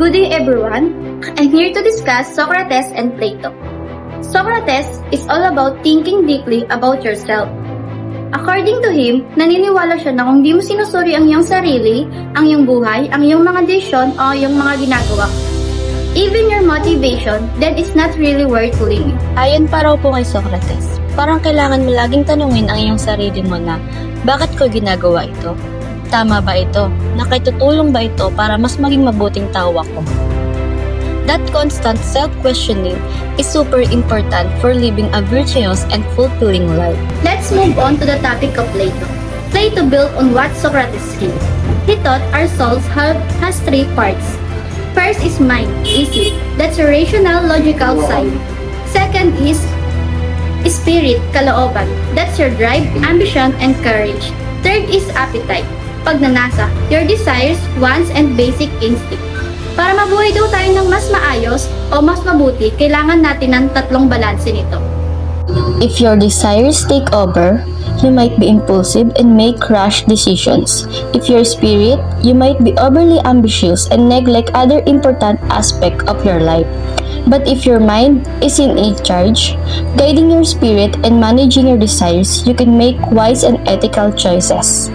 Good day everyone. I'm here to discuss Socrates and Plato. Socrates is all about thinking deeply about yourself. According to him, naniniwala siya na kung di mo sinusuri ang iyong sarili, ang iyong buhay, ang iyong mga desisyon o iyong mga ginagawa, even your motivation, then it's not really worth living. Ayon pa raw po kay Socrates, parang kailangan mo laging tanungin ang iyong sarili mo na, bakit ko ginagawa ito? Tama ba ito? Nakatutulong ba ito para mas maging mabuting tao ako? That constant self-questioning is super important for living a virtuous and fulfilling life. Let's move on to the topic of Plato. Plato built on what Socrates did. He thought our souls has three parts. First is mind, easy. That's a rational, logical side. Second is spirit, kalooban. That's your drive, ambition, and courage. Third is appetite, pagnanasa, your desires, wants, and basic instinct. Para mabuhay daw tayo ng mas maayos o mas mabuti, kailangan natin ng tatlong balanse nito. If your desires take over, you might be impulsive and make rash decisions. If your spirit, you might be overly ambitious and neglect other important aspects of your life. But if your mind is in charge, guiding your spirit and managing your desires, you can make wise and ethical choices.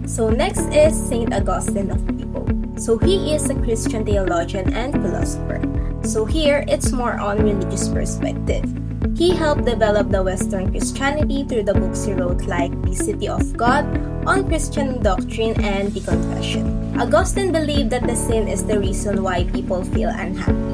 So next is Saint Augustine of Hippo. So he is a Christian theologian and philosopher. So here, it's more on religious perspective. He helped develop the Western Christianity through the books he wrote like The City of God, On Christian Doctrine, and The Confession. Augustine believed that the sin is the reason why people feel unhappy.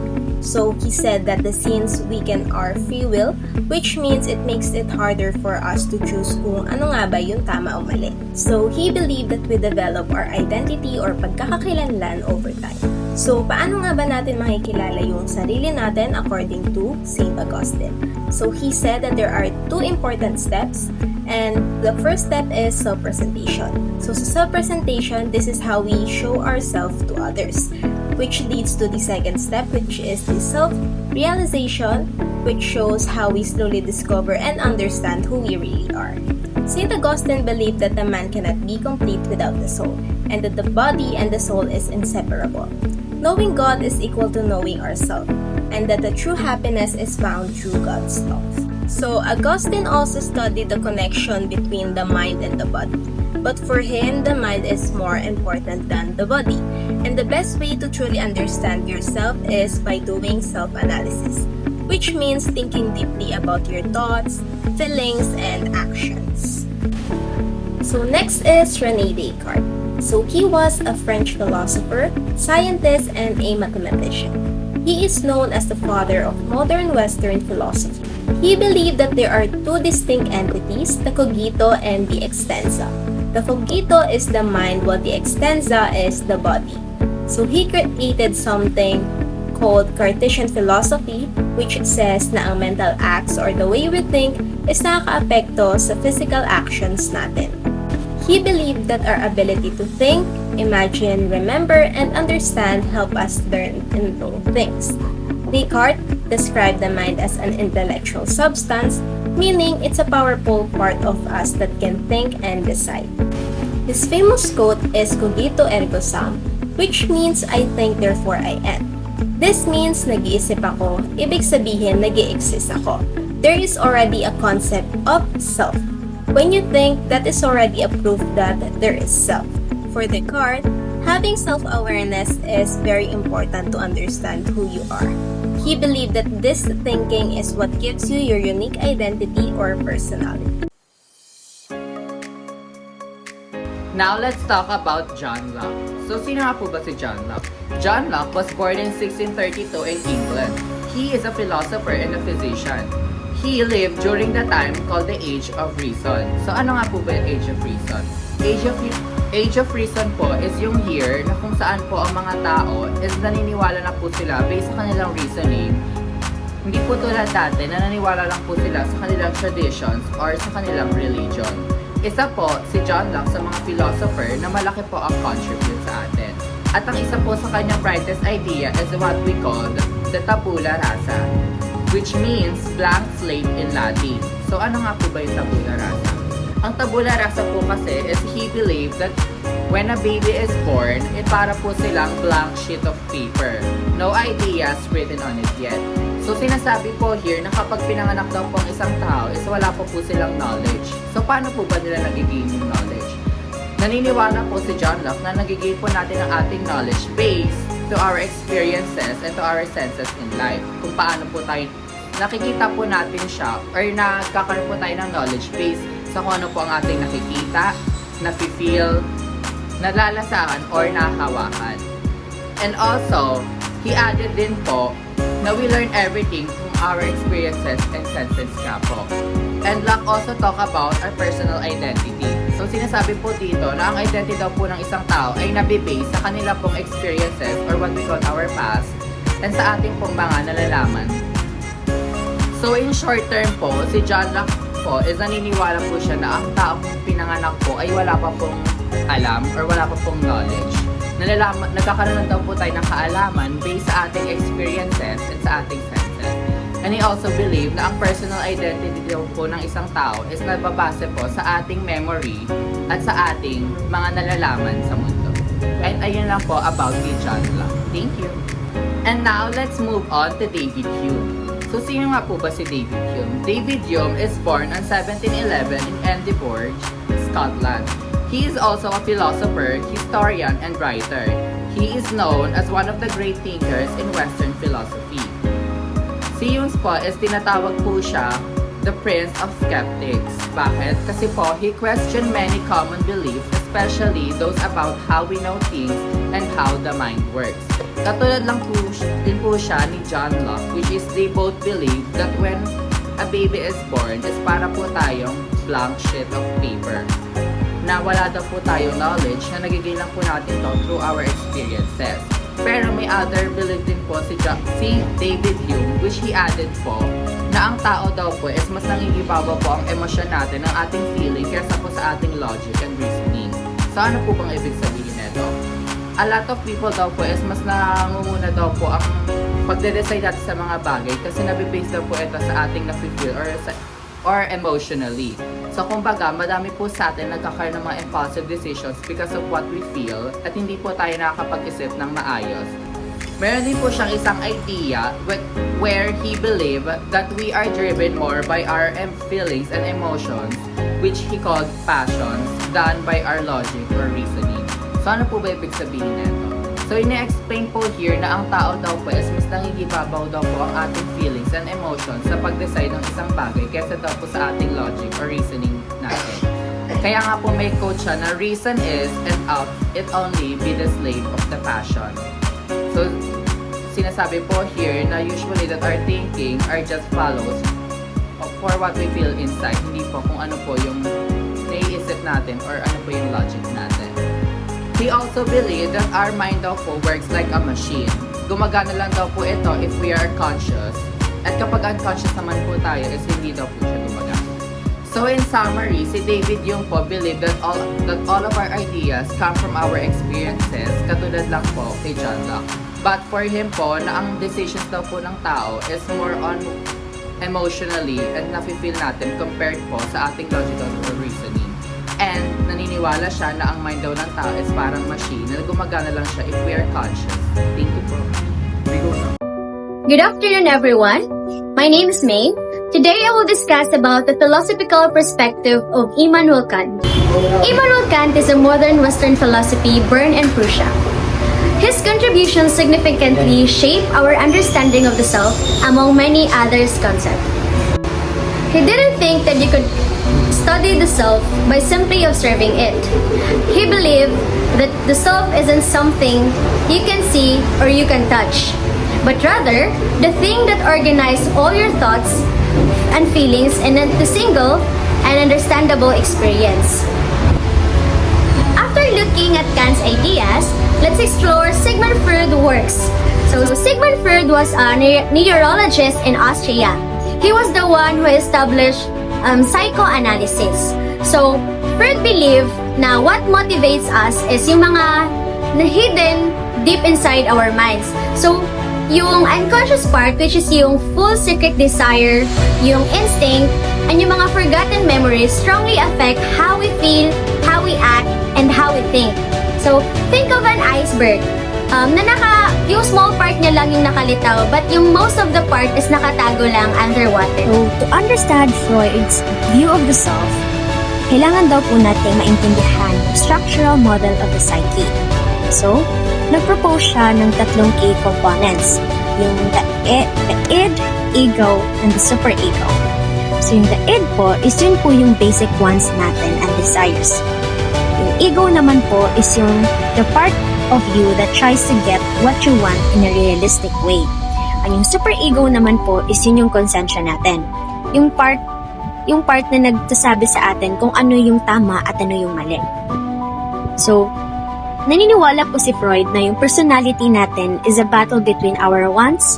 So he said that the sins weaken our free will, which means it makes it harder for us to choose kung ano nga ba yung tama o mali. So he believed that we develop our identity or pagkakakilanlan over time. So paano nga ba natin makikilala yung sarili natin according to Saint Augustine? So he said that there are two important steps, and the first step is self-presentation. So sa self-presentation, this is how we show ourselves to others, which leads to the second step, which is the self-realization, which shows how we slowly discover and understand who we really are. St. Augustine believed that the man cannot be complete without the soul, and that the body and the soul is inseparable. Knowing God is equal to knowing ourselves, and that the true happiness is found through God's love. So Augustine also studied the connection between the mind and the body. But for him, the mind is more important than the body. And the best way to truly understand yourself is by doing self-analysis, which means thinking deeply about your thoughts, feelings, and actions. So next is René Descartes. So he was a French philosopher, scientist, and a mathematician. He is known as the father of modern Western philosophy. He believed that there are two distinct entities, the cogito and the extensa. The cogito is the mind, while the extensa is the body. So he created something called Cartesian philosophy, which says na ang mental acts or the way we think is nakaka-apekto sa physical actions natin. He believed that our ability to think, imagine, remember, and understand help us learn and know things. Descartes described the mind as an intellectual substance, meaning it's a powerful part of us that can think and decide. His famous quote is cogito ergo sum, which means I think therefore I am. This means nag-iisip ako, ibig sabihin nag-i-exist ako. There is already a concept of self. When you think, that is already a proof that there is self. For Descartes, having self-awareness is very important to understand who you are. He believed that this thinking is what gives you your unique identity or personality. Now let's talk about John Locke. So sino nga po ba si John Locke? John Locke was born in 1632 in England. He is a philosopher and a physician. He lived during the time called the Age of Reason. So ano nga po ba yung Age of Reason? Age of Reason po is yung year na kung saan po ang mga tao is naniniwala na po sila based sa kanilang reasoning. Hindi po tulad dati na naniniwala lang po sila sa kanilang traditions or sa kanilang religion. Isa po si John Locke sa mga philosopher na malaki po ang contribute sa atin. At ang isa po sa kanyang brightest idea is what we call the tabula rasa, which means blank slate in Latin. So ano nga po ba yung tabula rasa? Ang tabula rasa po kasi is he believed that when a baby is born, para po silang blank sheet of paper. No ideas written on it yet. So sinasabi po here na kapag pinanganak daw po ang isang tao is wala po silang knowledge. So paano po ba nila nagiging yung knowledge? Naniniwala po si John Locke na nagiging po natin ang ating knowledge based to our experiences and to our senses in life. Kung paano po tayo nakikita po natin siya or nagkakaroon po tayo ng knowledge based sa kung ano po ang ating nakikita, nafe-feel, nalalasahan, or nahahawakan. And also, he added din po na we learn everything from our experiences and senses nga po. And Locke also talk about our personal identity. So sinasabi po dito na ang identity daw po ng isang tao ay nabibase sa kanila pong experiences or what we call our past and sa ating pong mga nalalaman. So in short term po, si John Locke po is naniniwala po siya na ang taong pinanganak po ay wala pa pong alam or wala pa pong knowledge. Nagkakaroon daw po tayo ng kaalaman based sa ating experiences and sa ating senses. And he also believed na ang personal identity daw po ng isang tao is nababase po sa ating memory at sa ating mga nalalaman sa mundo. And ayun lang po about the John Locke. Thank you. And now, let's move on to David Hume. So, sino nga po ba si David Hume? David Hume is born on 1711 in Edinburgh, Scotland. He is also a philosopher, historian, and writer. He is known as one of the great thinkers in Western philosophy. Si Hume po is tinatawag po siya the Prince of Skeptics. Bakit? Kasi po, he questioned many common beliefs, especially those about how we know things and how the mind works. Katulad lang po din po siya ni John Locke, which is they both believe that when a baby is born, is para po tayong blank sheet of paper. Na wala daw po tayong knowledge na nagiging lang po natin to through our experiences. Pero may other belief din po si David Hume, which he added po, na ang tao daw po is mas nangingibabaw po ang emosyon natin, ng ating feeling, kaysa po sa ating logic and reasoning. So ano po bang ibig sabihin nito? A lot of people daw po is mas nangunguna daw po ang pagde-decide natin sa mga bagay kasi nabibase daw po ito sa ating nafe-feel or emotionally. So kumbaga, madami po sa atin nagkakaroon ng mga impulsive decisions because of what we feel at hindi po tayo nakakapag-isip ng maayos. Meron din po siyang isang idea where he believed that we are driven more by our feelings and emotions, which he called passions, than by our logic or reasoning. So ano po ba ibig sabihin nito? So ine-explain po here na ang tao daw po is mas nangigibabaw daw po ang ating feelings and emotions sa pag-decide ng isang bagay kaysa daw po sa ating logic or reasoning natin. Kaya nga po may quote siya na reason is and out it only be the slave of the passion. So sinasabi po here na usually that our thinking are just follows for what we feel inside, hindi po kung ano po yung naiisip natin or ano po yung logic natin. He also believed that our mind daw po works like a machine. Gumagana lang daw po ito if we are conscious. At kapag unconscious naman po tayo, is hindi daw po siya gumagana. So in summary, si David Hume po believed that all of our ideas come from our experiences, katulad lang po kay John Locke. But for him po, na ang decisions daw po ng tao is more on emotionally and nafe-feel natin compared po sa ating logical or reasoning. And naniniwala siya na ang mind daw ng tao is parang machine na gumagana lang siya if we are conscious. Thank you po. Good afternoon, everyone. My name is May. Today I will discuss about the philosophical perspective of Immanuel Kant. Immanuel Kant is a modern Western philosophy born in Prussia. His contributions significantly shape our understanding of the self among many others concepts. He didn't think that you could study the self by simply observing it. He believed that the self isn't something you can see or you can touch, but rather the thing that organizes all your thoughts and feelings into a single and understandable experience. After looking at Kant's ideas, let's explore Sigmund Freud's works. So Sigmund Freud was a neurologist in Austria. He was the one who established psychoanalysis. So, Freud believed na what motivates us is yung mga hidden deep inside our minds. So, yung unconscious part, which is yung full secret desire, yung instinct, And yung mga forgotten memories strongly affect how we feel, how we act, and how we think. So, think of an iceberg. Yung small part niya lang yung nakalitaw, but yung most of the part is nakatago lang underwater. So, to understand Freud's view of the self, kailangan daw po natin maintindihan yung structural model of the psyche. So, nag-propose siya ng 3 key components. Yung the id, ego, and the superego. So, yung the id po is yun po yung basic wants natin and desires. Yung ego naman po is yung the part of you that tries to get what you want in a realistic way. And yung superego naman po is yun yung konsensya natin. Yung part na nagsasabi sa atin kung ano yung tama at ano yung mali. So, naniniwala po si Freud na yung personality natin is a battle between our wants,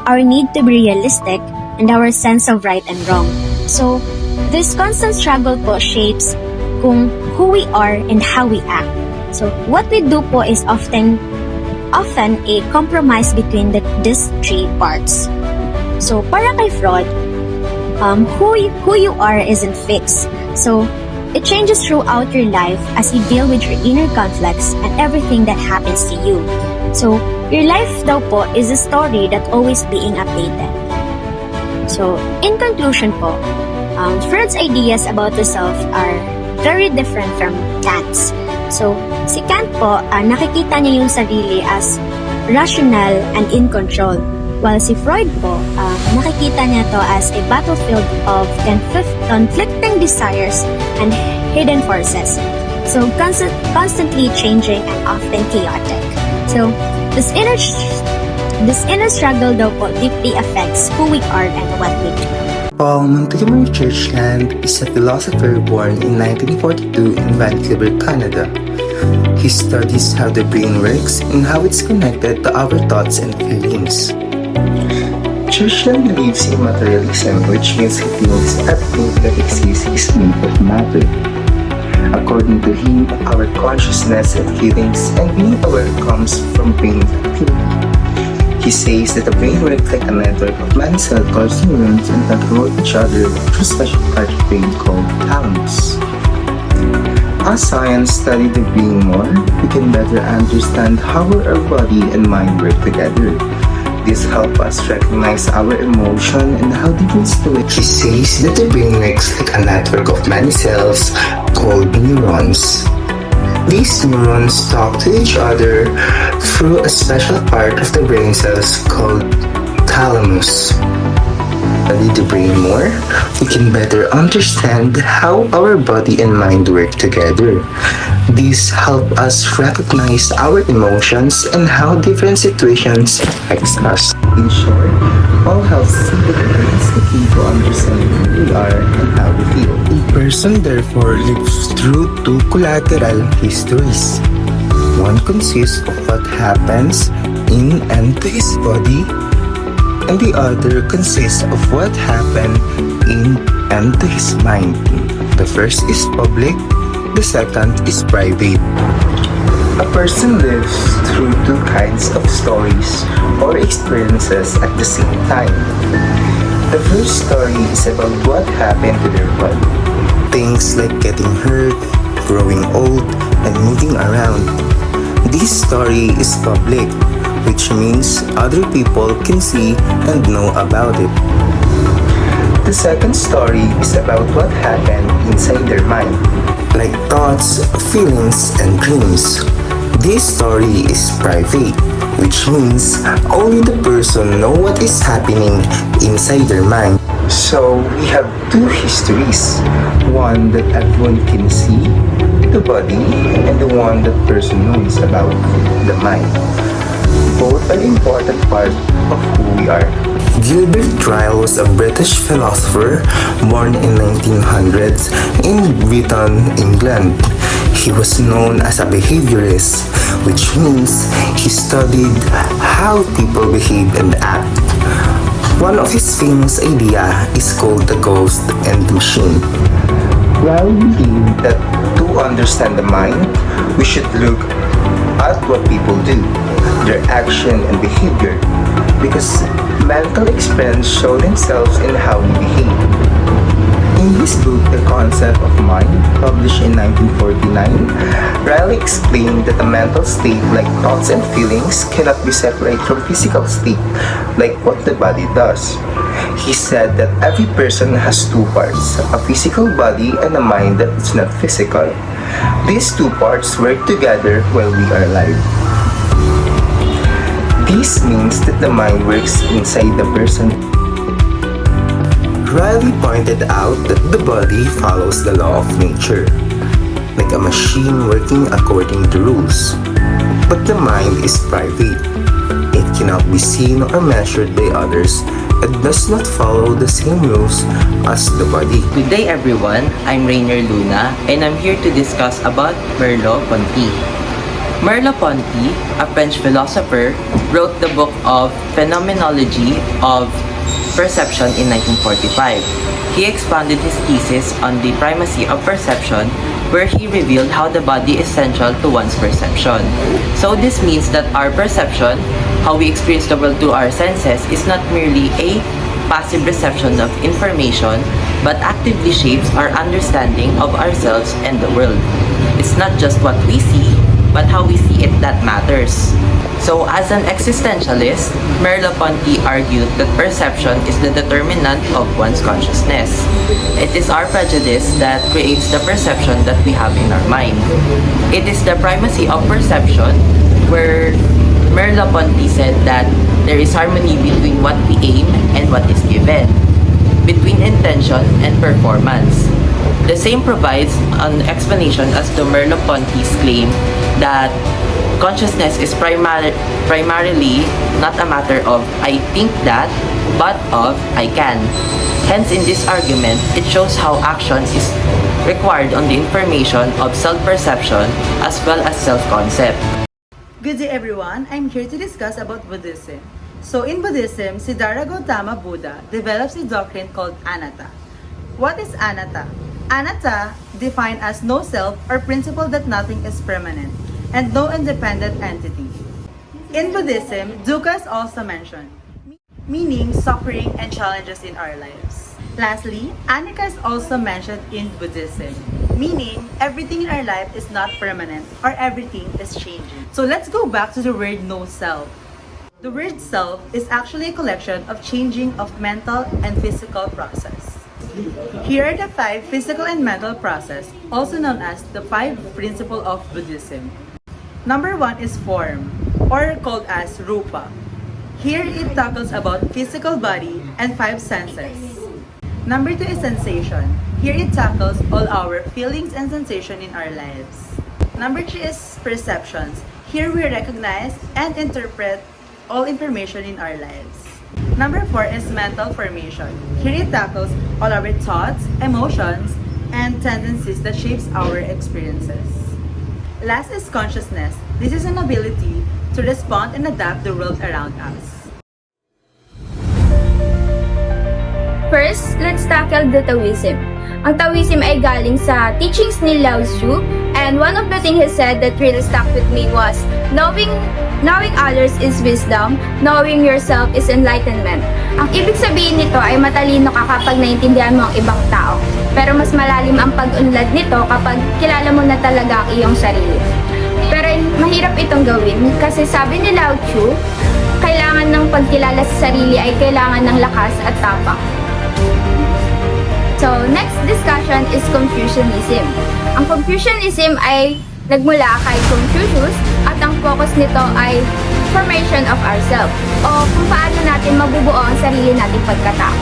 our need to be realistic, and our sense of right and wrong. So, this constant struggle po shapes kung who we are and how we act. So, what we do po is often a compromise between these 3 parts. So, para kay Freud, who you are isn't fixed. So, it changes throughout your life as you deal with your inner conflicts and everything that happens to you. So, your life daw po is a story that always being updated. So, in conclusion po, Freud's ideas about the self are very different from Kant's. So, si Kant po, nakikita niya yung sarili as rational and in control. While si Freud po, nakikita niya to as a battlefield of conflicting desires and hidden forces. So, constantly changing and often chaotic. So, this inner struggle daw po deeply affects who we are and what we do. Paul Montgomery Churchland is a philosopher born in 1942 in Vancouver, Canada. He studies how the brain works and how it's connected to our thoughts and feelings. Churchland believes in materialism, which means he feels everything that exists is made of matter. According to him, our consciousness and feelings and being aware comes from brain activity. He says that the brain works like a network of many cell neurons and control each other through a special part of the brain called thalamus. As science studies the brain more, we can better understand how our body and mind work together. This helps us recognize our emotion and how different situations. He says that the brain works like a network of many cells called neurons. These neurons talk to each other through a special part of the brain cells called thalamus. Study the brain more, we can better understand how our body and mind work together. These help us recognize our emotions and how different situations affect us. In short, all helps see that the brain is the key to understanding who we are and how we feel. A person therefore lives through 2 collateral histories. One consists of what happens in and to his body, and the other consists of what happened in and to his mind. The first is public, the second is private. A person lives through 2 kinds of stories or experiences at the same time. The first story is about what happened to their body. Things like getting hurt, growing old, and moving around. This story is public, which means other people can see and know about it. The second story is about what happened inside their mind, like thoughts, feelings, and dreams. This story is private, which means only the person knows what is happening inside their mind. So we have 2 histories, one that everyone can see, the body, and the one that person knows about, the mind. Both are important part of who we are. Gilbert Ryle was a British philosopher born in 1900s in Britain, England. He was known as a behaviorist, which means he studied how people behave and act. One of his famous idea is called the ghost and machine. Ryle believed that to understand the mind, we should look at what people do, their action and behavior, because mental experience show themselves in how we behave. In his book, The Concept of Mind, published in 1949, Riley explained that a mental state like thoughts and feelings cannot be separated from physical state, like what the body does. He said that every person has two parts, a physical body and a mind that is not physical. These two parts work together while we are alive. This means that the mind works inside the person. Riley pointed out that the body follows the law of nature, like a machine working according to rules. But the mind is private. It cannot be seen or measured by others and does not follow the same rules as the body. Good day everyone, I'm Rainer Luna and I'm here to discuss about Merleau-Ponty. Merleau-Ponty, a French philosopher, wrote the book of Phenomenology of Perception in 1945. He expounded his thesis on the primacy of perception, where he revealed how the body is central to one's perception. So this means that our perception, how we experience the world through our senses, is not merely a passive reception of information, but actively shapes our understanding of ourselves and the world. It's not just what we see, but how we see it that matters. So as an existentialist, Merleau-Ponty argued that perception is the determinant of one's consciousness. It is our prejudice that creates the perception that we have in our mind. It is the primacy of perception where Merleau-Ponty said that there is harmony between what we aim and what is given, between intention and performance. The same provides an explanation as to Merleau-Ponty's claim that consciousness is primarily not a matter of I think that, but of I can. Hence, in this argument, it shows how action is required on the information of self-perception as well as self-concept. Good day everyone, I'm here to discuss about Buddhism. So in Buddhism, Siddhartha Gautama Buddha develops a doctrine called anatta. What is anatta? Anatta, defined as no self or principle that nothing is permanent and no independent entity. In Buddhism, dukkha is also mentioned, meaning suffering and challenges in our lives. Lastly, anicca is also mentioned in Buddhism, meaning everything in our life is not permanent or everything is changing. So let's go back to the word no self. The word self is actually a collection of changing of mental and physical process. Here are the 5 physical and mental process, also known as the 5 principles of Buddhism. Number 1 is form, or called as rupa. Here it tackles about physical body and 5 senses. Number 2 is sensation. Here it tackles all our feelings and sensation in our lives. Number 3 is perceptions. Here we recognize and interpret all information in our lives. Number 4 is mental formation. Here it tackles all our thoughts, emotions, and tendencies that shapes our experiences. Last is consciousness. This is an ability to respond and adapt the world around us. First, let's tackle the Taoism. Ang Taoism ay galing sa teachings ni Lao Tzu, and one of the things he said that really stuck with me was, knowing others is wisdom, knowing yourself is enlightenment. Ang ibig sabihin nito ay matalino ka kapag naintindihan mo ang ibang tao, pero mas malalim ang pag-unlad nito kapag kilala mo na talaga ang iyong sarili. Pero mahirap itong gawin kasi sabi ni Lao Tzu, kailangan ng pagkilala sa sarili ay kailangan ng lakas at tapang. So, next discussion is Confucianism. Ang Confucianism ay nagmula kay Confucius at ang focus nito ay formation of ourselves o kung paano natin mabubuo ang sarili nating pagkatao.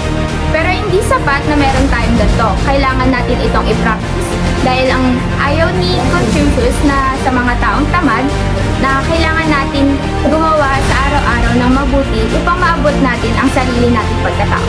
Pero hindi sapat na meron tayong ganito. Kailangan natin itong i-practice dahil ang ayaw ni Confucius na sa mga taong tamad na kailangan natin gumawa sa araw-araw ng mabuti upang maabot natin ang sarili nating pagkatao.